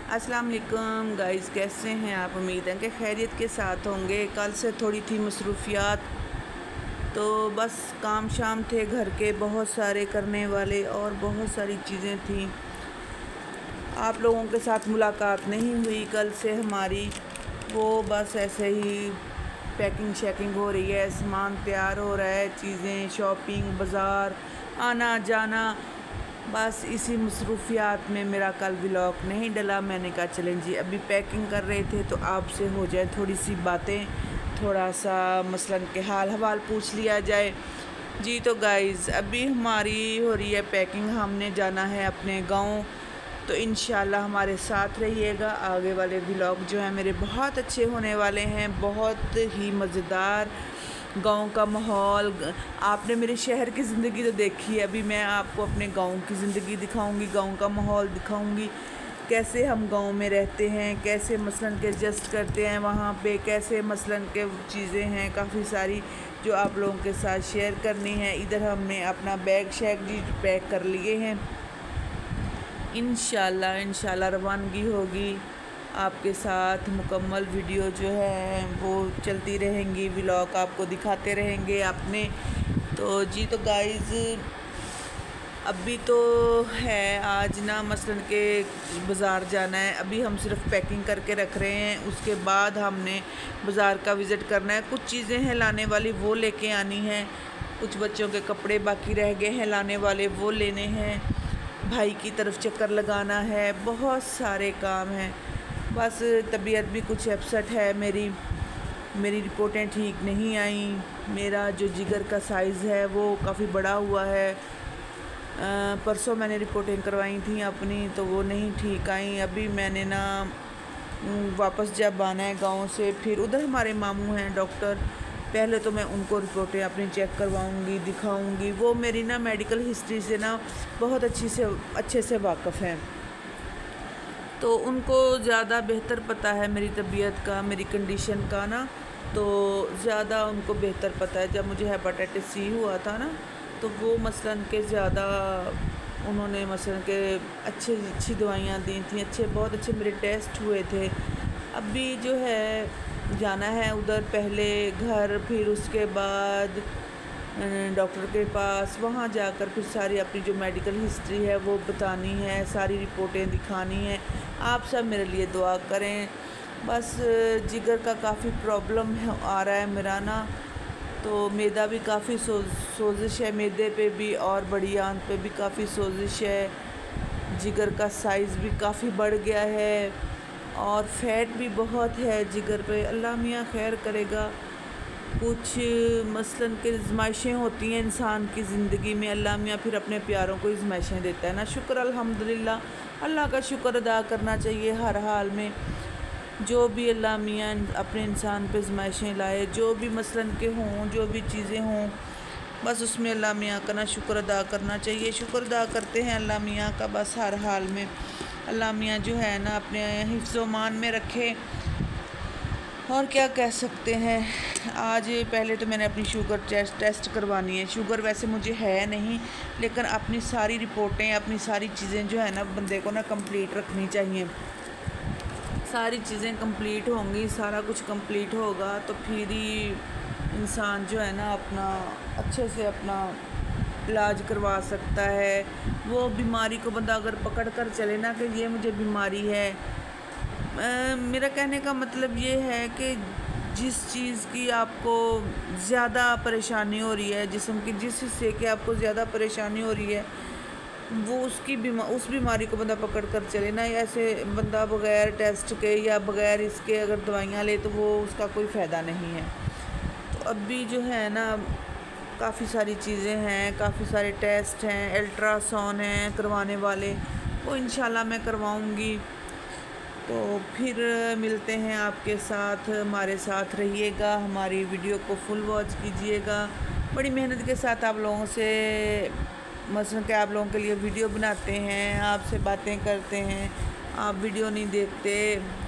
अस्सलाम वालेकुम गाइस, कैसे हैं आप? उम्मीद है कि खैरियत के साथ होंगे। कल से थोड़ी थी मसरूफ़ियात, तो बस काम शाम थे घर के बहुत सारे करने वाले और बहुत सारी चीज़ें थी। आप लोगों के साथ मुलाकात नहीं हुई कल से हमारी, वो बस ऐसे ही पैकिंग शैकिंग हो रही है, सामान तैयार हो रहा है, चीज़ें शॉपिंग बाज़ार आना जाना, बस इसी मसरूफ़ियात में मेरा कल व्लॉग नहीं डला। मैंने कहा चलें जी, अभी पैकिंग कर रहे थे तो आपसे हो जाए थोड़ी सी बातें, थोड़ा सा मसलन के हाल हवाल पूछ लिया जाए जी। तो गाइज़ अभी हमारी हो रही है पैकिंग, हमने जाना है अपने गांव, तो इंशाल्लाह हमारे साथ रहिएगा। आगे वाले व्लॉग जो हैं मेरे बहुत अच्छे होने वाले हैं, बहुत ही मज़ेदार। गांव का माहौल, आपने मेरे शहर की ज़िंदगी तो देखी है, अभी मैं आपको अपने गांव की ज़िंदगी दिखाऊंगी, गांव का माहौल दिखाऊंगी, कैसे हम गांव में रहते हैं, कैसे मसलन के एडजस्ट करते हैं वहाँ पे, कैसे मसलन के चीज़ें हैं काफ़ी सारी जो आप लोगों के साथ शेयर करनी है। इधर हमने अपना बैग शैग जी पैक कर लिए हैं, इंशाल्लाह रवानगी होगी। आपके साथ मुकम्मल वीडियो जो है वो चलती रहेंगी, व्लॉग आपको दिखाते रहेंगे अपने। तो जी तो गाइज़ अभी तो है आज ना मसलन के बाज़ार जाना है, अभी हम सिर्फ पैकिंग करके रख रहे हैं, उसके बाद हमने बाज़ार का विज़िट करना है। कुछ चीज़ें हैं लाने वाली, वो लेके आनी हैं, कुछ बच्चों के कपड़े बाकी रह गए हैं लाने वाले, वो लेने हैं, भाई की तरफ चक्कर लगाना है, बहुत सारे काम हैं। बस तबीयत भी कुछ अपसेट है, मेरी रिपोर्टें ठीक नहीं आई, मेरा जो जिगर का साइज़ है वो काफ़ी बड़ा हुआ है। परसों मैंने रिपोर्टें करवाई थी अपनी, तो वो नहीं ठीक आई। अभी मैंने ना वापस जब आना है गांव से, फिर उधर हमारे मामू हैं डॉक्टर, पहले तो मैं उनको रिपोर्टें अपनी चेक करवाऊंगी, दिखाऊंगी। वो मेरी ना मेडिकल हिस्ट्री से ना बहुत अच्छे से वाक़फ़ हैं, तो उनको ज़्यादा बेहतर पता है मेरी तबीयत का, मेरी कंडीशन का ना, तो ज़्यादा उनको बेहतर पता है। जब मुझे हेपेटाइटिस सी हुआ था ना, तो वो मसलन के ज़्यादा उन्होंने मसलन के अच्छी दवाइयाँ दी थी, बहुत अच्छे मेरे टेस्ट हुए थे। अभी जो है जाना है उधर, पहले घर, फिर उसके बाद डॉक्टर के पास, वहाँ जाकर फिर सारी अपनी जो मेडिकल हिस्ट्री है वो बतानी है, सारी रिपोर्टें दिखानी है। आप सब मेरे लिए दुआ करें। बस जिगर का काफ़ी प्रॉब्लम है आ रहा है मेरा ना, तो मैदा भी काफ़ी सोजिश है, मैदे पे भी और बड़ी आंत पे भी काफ़ी सोजिश है, जिगर का साइज़ भी काफ़ी बढ़ गया है और फैट भी बहुत है जिगर पे। अल्लाह मियाँ खैर करेगा। कुछ मसलन के आज़माइशें होती हैं इंसान की ज़िंदगी में, अल्लाह मियाँ फिर अपने प्यारों को आज़माइशें देता है ना। शुक्र अल्हम्दुलिल्लाह, अल्लाह का शुक्र अदा करना चाहिए हर हाल में। जो भी अल्लाह मियाँ अपने इंसान पे आज़माइशें लाए, जो भी मसलन के हों, जो भी चीज़ें हों, बस उसमें अल्लाह मियाँ का ना शुक्र अदा करना चाहिए। शुक्र अदा करते हैं अल्लाह मियाँ का बस हर हाल में। अल्लाह मियाँ जो है ना अपने हिफ्ज़ व मान में रखे, और क्या कह सकते हैं। आज पहले तो मैंने अपनी शुगर टेस्ट करवानी है। शुगर वैसे मुझे है नहीं, लेकिन अपनी सारी रिपोर्टें, अपनी सारी चीज़ें जो है ना बंदे को ना कंप्लीट रखनी चाहिए। सारी चीज़ें कंप्लीट होंगी, सारा कुछ कंप्लीट होगा तो फिर ही इंसान जो है ना अपना अच्छे से अपना इलाज करवा सकता है। वो बीमारी को बंदा अगर पकड़ कर चले ना कि ये मुझे बीमारी है, मेरा कहने का मतलब ये है कि जिस चीज़ की आपको ज़्यादा परेशानी हो रही है, जिस्म की जिस हिस्से की आपको ज़्यादा परेशानी हो रही है, वो उस बीमारी को बंदा पकड़ कर चले ना। ऐसे बंदा बग़ैर टेस्ट के या बग़ैर इसके अगर दवाइयाँ ले तो वो उसका कोई फ़ायदा नहीं है। तो अभी जो है ना काफ़ी सारी चीज़ें हैं, काफ़ी सारे टेस्ट हैं, अल्ट्रासाउंड हैं करवाने वाले, वो इंशाल्लाह मैं करवाऊँगी। तो फिर मिलते हैं आपके साथ, हमारे साथ रहिएगा, हमारी वीडियो को फुल वॉच कीजिएगा। बड़ी मेहनत के साथ आप लोगों से मसलन कि आप लोगों के लिए वीडियो बनाते हैं, आपसे बातें करते हैं, आप वीडियो नहीं देखते,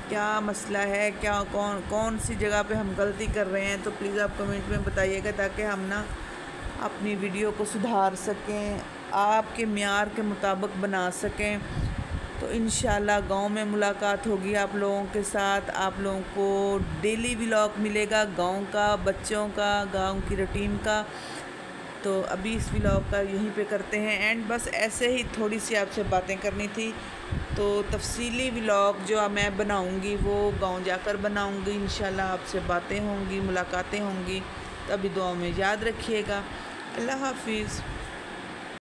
क्या मसला है, क्या कौन सी जगह पे हम गलती कर रहे हैं, तो प्लीज़ आप कमेंट में बताइएगा ताकि हम ना अपनी वीडियो को सुधार सकें, आपके मियार के मुताबिक बना सकें। तो इंशाल्लाह गांव में मुलाकात होगी आप लोगों के साथ। आप लोगों को डेली व्लॉग मिलेगा गांव का, बच्चों का, गांव की रूटीन का। तो अभी इस व्लॉग का यहीं पे करते हैं एंड। बस ऐसे ही थोड़ी सी आपसे बातें करनी थी। तो तफसीली व्लॉग जो मैं बनाऊंगी वो गांव जाकर बनाऊंगी इंशाल्लाह। आपसे बातें होंगी, मुलाकातें होंगी। तभी दुआ में याद रखिएगा। अल्लाह हाफिज़।